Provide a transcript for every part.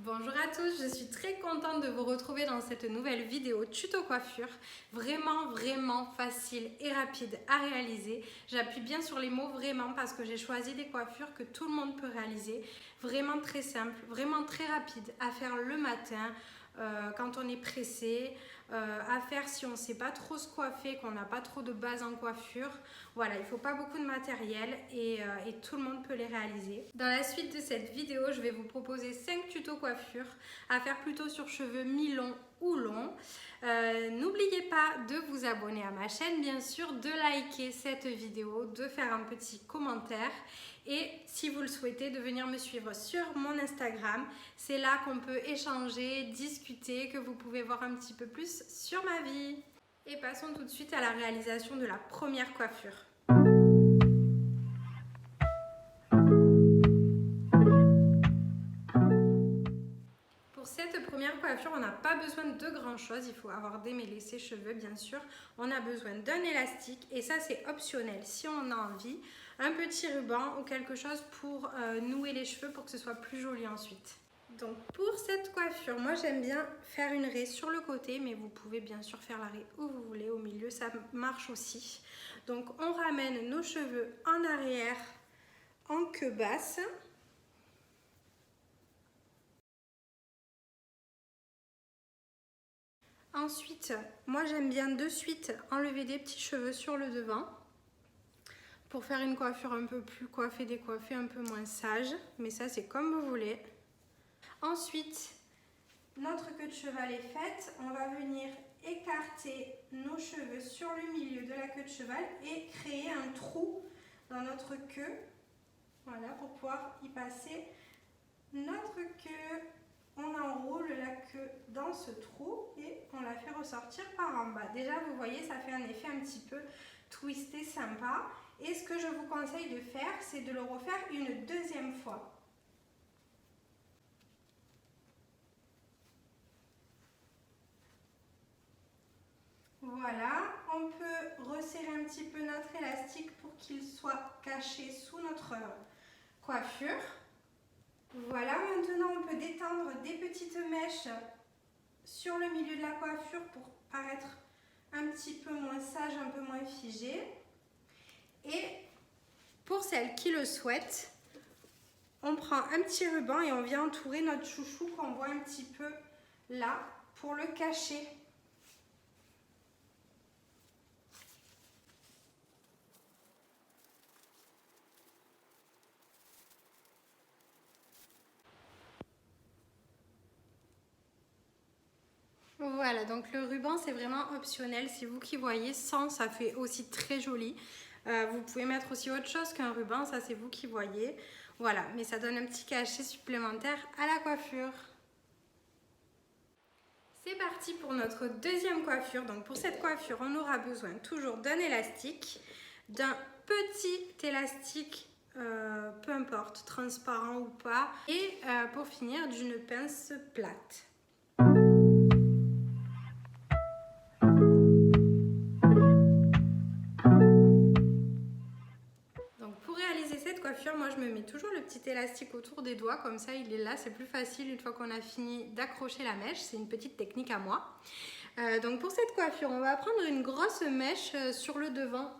Bonjour à tous, je suis très contente de vous retrouver dans cette nouvelle vidéo tuto coiffure. Vraiment facile et rapide à réaliser. J'appuie bien sur les mots vraiment parce que j'ai choisi des coiffures que tout le monde peut réaliser. Vraiment très simple, vraiment très rapide à faire le matin. Quand on est pressé, à faire si on ne sait pas trop se coiffer, qu'on n'a pas trop de base en coiffure. Voilà, il ne faut pas beaucoup de matériel et tout le monde peut les réaliser. Dans la suite de cette vidéo, je vais vous proposer 5 tutos coiffure à faire plutôt sur cheveux mi-longs ou longs. N'oubliez pas de vous abonner à ma chaîne, bien sûr, de liker cette vidéo, de faire un petit commentaire et si vous le souhaitez, de venir me suivre sur mon Instagram. C'est là qu'on peut échanger, discuter, que vous pouvez voir un petit peu plus sur ma vie. Et passons tout de suite à la réalisation de la première coiffure. Pour cette première coiffure, on n'a pas besoin de grand chose. Il faut avoir démêlé ses cheveux, bien sûr. On a besoin d'un élastique et ça, c'est optionnel. Si on a envie, un petit ruban ou quelque chose pour nouer les cheveux pour que ce soit plus joli ensuite. Donc pour cette coiffure, moi j'aime bien faire une raie sur le côté, mais vous pouvez bien sûr faire la raie où vous voulez, au milieu, ça marche aussi. Donc on ramène nos cheveux en arrière, en queue basse. Ensuite, moi j'aime bien de suite enlever des petits cheveux sur le devant pour faire une coiffure un peu plus coiffée, décoiffée, un peu moins sage. Mais ça c'est comme vous voulez. Ensuite, notre queue de cheval est faite. On va venir écarter nos cheveux sur le milieu de la queue de cheval et créer un trou dans notre queue. Voilà, pour pouvoir y passer notre queue. On enroule la queue dans ce trou et on la fait ressortir par en bas. Déjà, vous voyez, ça fait un effet un petit peu twisté, sympa. Et ce que je vous conseille de faire, c'est de le refaire une deuxième fois. Voilà, on peut resserrer un petit peu notre élastique pour qu'il soit caché sous notre coiffure. Voilà, maintenant on peut détendre des petites mèches sur le milieu de la coiffure pour paraître un petit peu moins sage, un peu moins figé. Et pour celles qui le souhaitent, on prend un petit ruban et on vient entourer notre chouchou qu'on voit un petit peu là pour le cacher. Voilà, donc le ruban c'est vraiment optionnel, c'est vous qui voyez, sans ça fait aussi très joli. Vous pouvez mettre aussi autre chose qu'un ruban, ça c'est vous qui voyez. Voilà, mais ça donne un petit cachet supplémentaire à la coiffure. C'est parti pour notre deuxième coiffure. Donc pour cette coiffure, on aura besoin toujours d'un élastique, d'un petit élastique, peu importe, transparent ou pas, et pour finir d'une pince plate. Moi je me mets toujours le petit élastique autour des doigts, comme ça il est là, c'est plus facile une fois qu'on a fini d'accrocher la mèche, c'est une petite technique à moi. Donc pour cette coiffure, on va prendre une grosse mèche sur le devant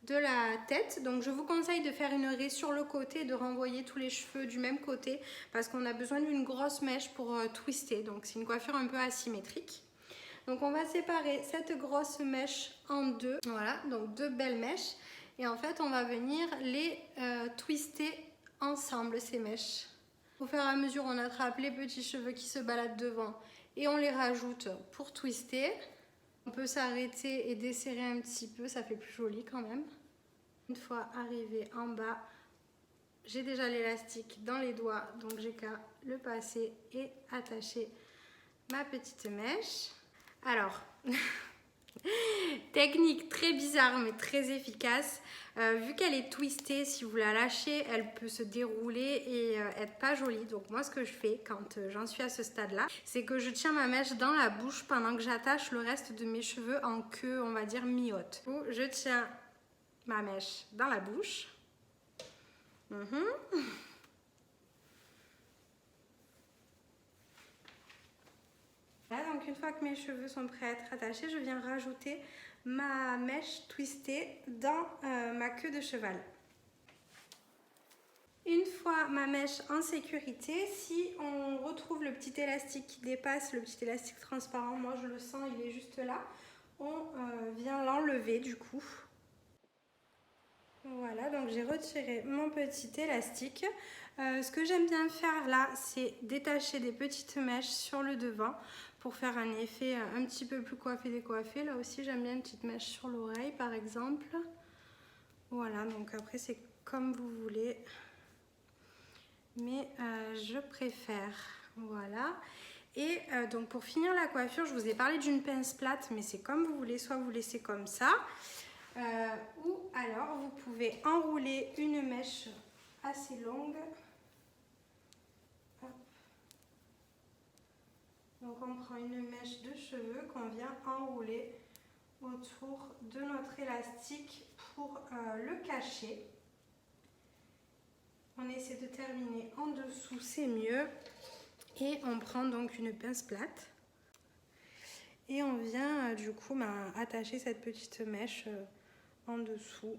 de la tête. Donc je vous conseille de faire une raie sur le côté, de renvoyer tous les cheveux du même côté, parce qu'on a besoin d'une grosse mèche pour twister, donc c'est une coiffure un peu asymétrique. Donc on va séparer cette grosse mèche en deux, voilà, donc deux belles mèches. Et en fait, on va venir les twister ensemble, ces mèches. Au fur et à mesure, on attrape les petits cheveux qui se baladent devant et on les rajoute pour twister. On peut s'arrêter et desserrer un petit peu, ça fait plus joli quand même. Une fois arrivé en bas, j'ai déjà l'élastique dans les doigts, donc j'ai qu'à le passer et attacher ma petite mèche. Alors... technique très bizarre mais très efficace. Vu qu'elle est twistée, si vous la lâchez, elle peut se dérouler et être pas jolie. Donc moi ce que je fais quand j'en suis à ce stade là, c'est que je tiens ma mèche dans la bouche pendant que j'attache le reste de mes cheveux en queue, on va dire mi-haute. Je tiens ma mèche dans la bouche. donc une fois que mes cheveux sont prêts à être attachés, je viens rajouter ma mèche twistée dans ma queue de cheval. Une fois ma mèche en sécurité, si on retrouve le petit élastique qui dépasse, le petit élastique transparent, moi je le sens, il est juste là, on vient l'enlever du coup. Voilà, donc j'ai retiré mon petit élastique. Ce que j'aime bien faire là, c'est détacher des petites mèches sur le devant pour faire un effet un petit peu plus coiffé-décoiffé. Là aussi, j'aime bien une petite mèche sur l'oreille par exemple. Voilà, donc après c'est comme vous voulez. Mais je préfère. Voilà. Et donc pour finir la coiffure, je vous ai parlé d'une pince plate, mais c'est comme vous voulez, soit vous laissez comme ça. Ou alors vous pouvez enrouler une mèche assez longue. Hop. Donc on prend une mèche de cheveux qu'on vient enrouler autour de notre élastique pour le cacher. On essaie de terminer en dessous, c'est mieux. Et on prend donc une pince plate. Et on vient du coup attacher cette petite mèche en dessous.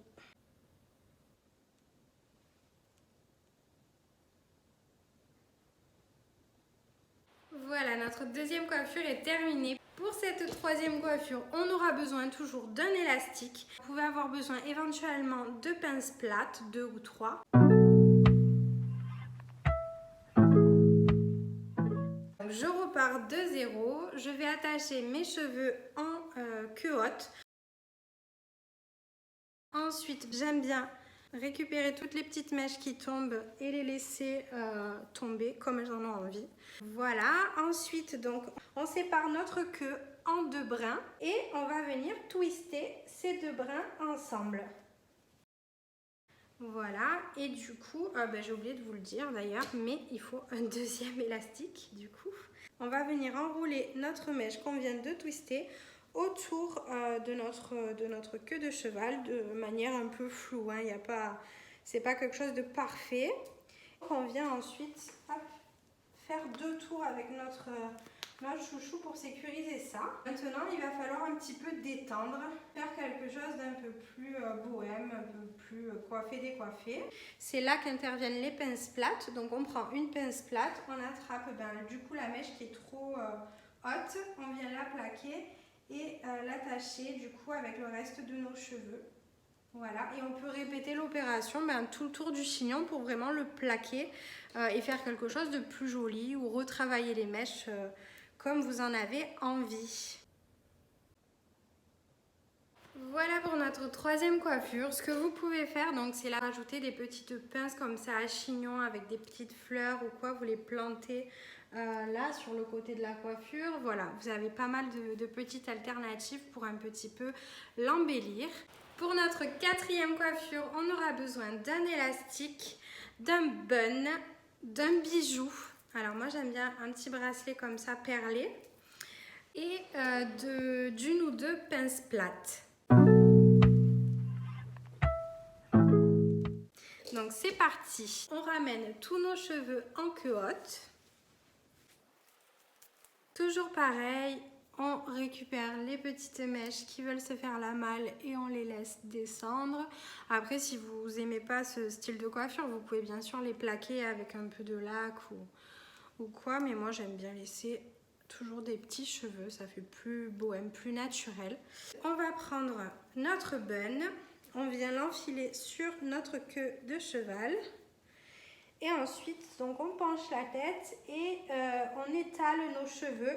Voilà, notre deuxième coiffure est terminée. Pour cette troisième coiffure, on aura besoin toujours d'un élastique. Vous pouvez avoir besoin éventuellement de pinces plates, 2 ou 3. Je repars de zéro. Je vais attacher mes cheveux en queue haute. Ensuite, j'aime bien récupérer toutes les petites mèches qui tombent et les laisser tomber comme j'en ai envie. Voilà, ensuite donc on sépare notre queue en 2 brins et on va venir twister ces 2 brins ensemble. Voilà, et du coup, j'ai oublié de vous le dire d'ailleurs, mais il faut un deuxième élastique du coup. On va venir enrouler notre mèche qu'on vient de twister autour de notre queue de cheval de manière un peu floue, hein. C'est pas quelque chose de parfait. On vient ensuite faire 2 tours avec notre chouchou pour sécuriser ça. Maintenant, il va falloir un petit peu détendre, faire quelque chose d'un peu plus bohème, un peu plus coiffé-décoiffé. C'est là qu'interviennent les pinces plates. Donc on prend une pince plate, on attrape du coup la mèche qui est trop haute, on vient la plaquer et l'attacher du coup avec le reste de nos cheveux. Voilà, et on peut répéter l'opération tout le tour du chignon pour vraiment le plaquer et faire quelque chose de plus joli ou retravailler les mèches comme vous en avez envie. Voilà pour notre troisième coiffure. Ce que vous pouvez faire, donc, c'est rajouter des petites pinces comme ça à chignon avec des petites fleurs ou quoi, vous les plantez là sur le côté de la coiffure. Voilà, vous avez pas mal de petites alternatives pour un petit peu l'embellir. Pour notre quatrième coiffure, on aura besoin d'un élastique, d'un bun, d'un bijou. Alors moi j'aime bien un petit bracelet comme ça perlé et d'une ou 2 pinces plates. Donc c'est parti. On ramène tous nos cheveux en queue haute. Toujours pareil. On récupère les petites mèches qui veulent se faire la malle et on les laisse descendre. Après, si vous n'aimez pas ce style de coiffure, vous pouvez bien sûr les plaquer avec un peu de lac ou quoi. Mais moi, j'aime bien laisser toujours des petits cheveux. Ça fait plus bohème, plus naturel. On va prendre notre bun. On vient l'enfiler sur notre queue de cheval. Et ensuite, donc, on penche la tête et on étale nos cheveux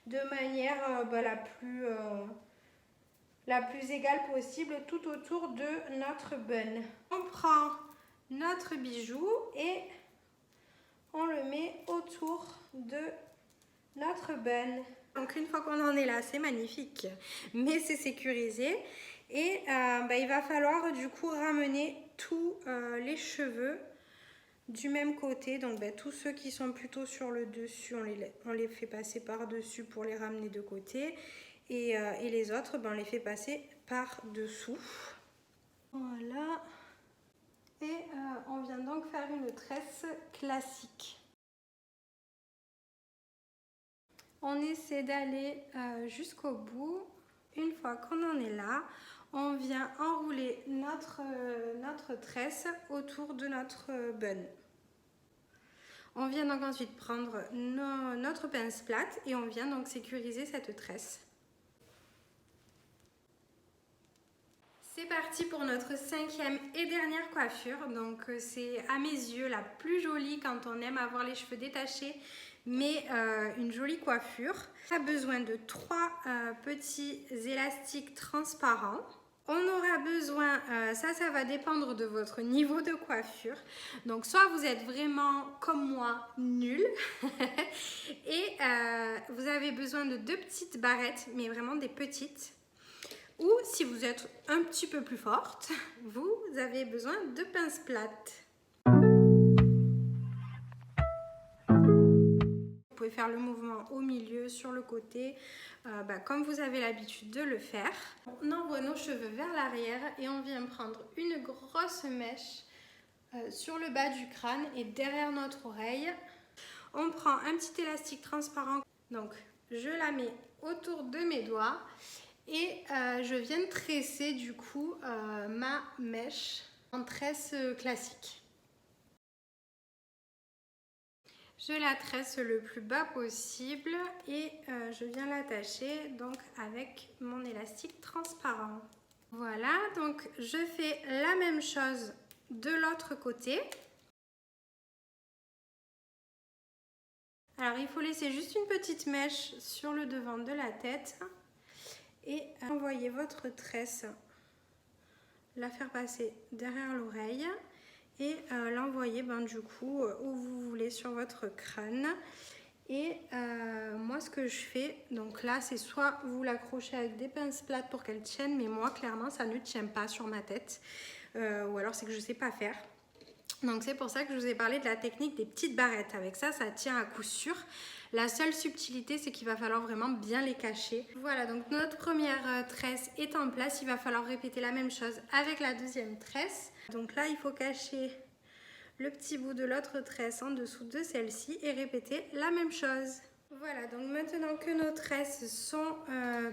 de manière la plus égale possible tout autour de notre bun. On prend notre bijou et on le met autour de notre bun. Donc une fois qu'on en est là, c'est magnifique, mais c'est sécurisé. Et il va falloir du coup ramener tous les cheveux du même côté, donc tous ceux qui sont plutôt sur le dessus, on les fait passer par dessus pour les ramener de côté et les autres, on les fait passer par dessous. Voilà, et on vient donc faire une tresse classique. On essaie d'aller jusqu'au bout. Une fois qu'on en est là, on vient enrouler notre tresse autour de notre bun. On vient donc ensuite prendre notre pince plate et on vient donc sécuriser cette tresse. C'est parti pour notre 5e et dernière coiffure. Donc c'est à mes yeux la plus jolie quand on aime avoir les cheveux détachés, mais une jolie coiffure. On a besoin de 3 petits élastiques transparents. On aura besoin, ça va dépendre de votre niveau de coiffure. Donc soit vous êtes vraiment comme moi nul et vous avez besoin de 2 petites barrettes, mais vraiment des petites. Ou si vous êtes un petit peu plus forte, vous avez besoin de pinces plates. Vous pouvez faire le mouvement au milieu, sur le côté, comme vous avez l'habitude de le faire. On envoie nos cheveux vers l'arrière et on vient prendre une grosse mèche sur le bas du crâne et derrière notre oreille. On prend un petit élastique transparent, donc je la mets autour de mes doigts. Et je viens de tresser du coup ma mèche en tresse classique. Je la tresse le plus bas possible et je viens l'attacher donc avec mon élastique transparent. Voilà, donc je fais la même chose de l'autre côté. Alors il faut laisser juste une petite mèche sur le devant de la tête. Et envoyer votre tresse, la faire passer derrière l'oreille et l'envoyer du coup où vous voulez sur votre crâne. Et moi ce que je fais, donc là c'est soit vous l'accrochez avec des pinces plates pour qu'elle tienne, mais moi clairement ça ne tient pas sur ma tête, ou alors c'est que je ne sais pas faire. Donc c'est pour ça que je vous ai parlé de la technique des petites barrettes. Avec ça, ça tient à coup sûr. La seule subtilité, c'est qu'il va falloir vraiment bien les cacher. Voilà, donc notre première tresse est en place. Il va falloir répéter la même chose avec la deuxième tresse. Donc là, il faut cacher le petit bout de l'autre tresse en dessous de celle-ci et répéter la même chose. Voilà, donc maintenant que nos tresses sont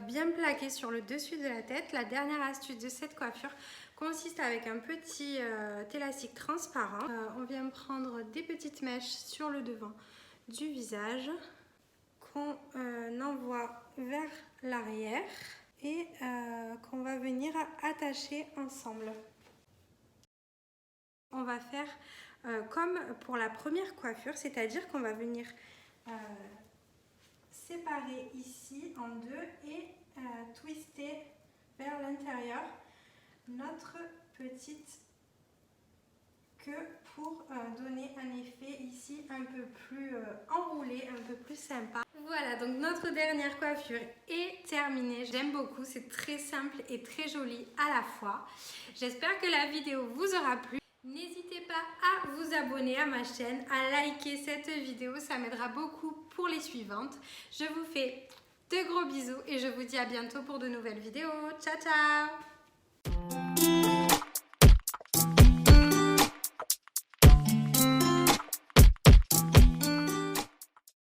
bien plaquées sur le dessus de la tête, la dernière astuce de cette coiffure consiste avec un petit élastique transparent. On vient prendre des petites mèches sur le devant du visage qu'on envoie vers l'arrière et qu'on va venir attacher ensemble. On va faire comme pour la première coiffure, c'est-à-dire qu'on va venir séparer ici en deux et twister vers l'intérieur notre petite queue pour donner un effet ici un peu plus enroulé, un peu plus sympa. Voilà, donc notre dernière coiffure est terminée. J'aime beaucoup, c'est très simple et très joli à la fois. J'espère que la vidéo vous aura plu. N'hésitez pas à vous abonner à ma chaîne, à liker cette vidéo, ça m'aidera beaucoup pour les suivantes. Je vous fais de gros bisous et je vous dis à bientôt pour de nouvelles vidéos. Ciao ciao!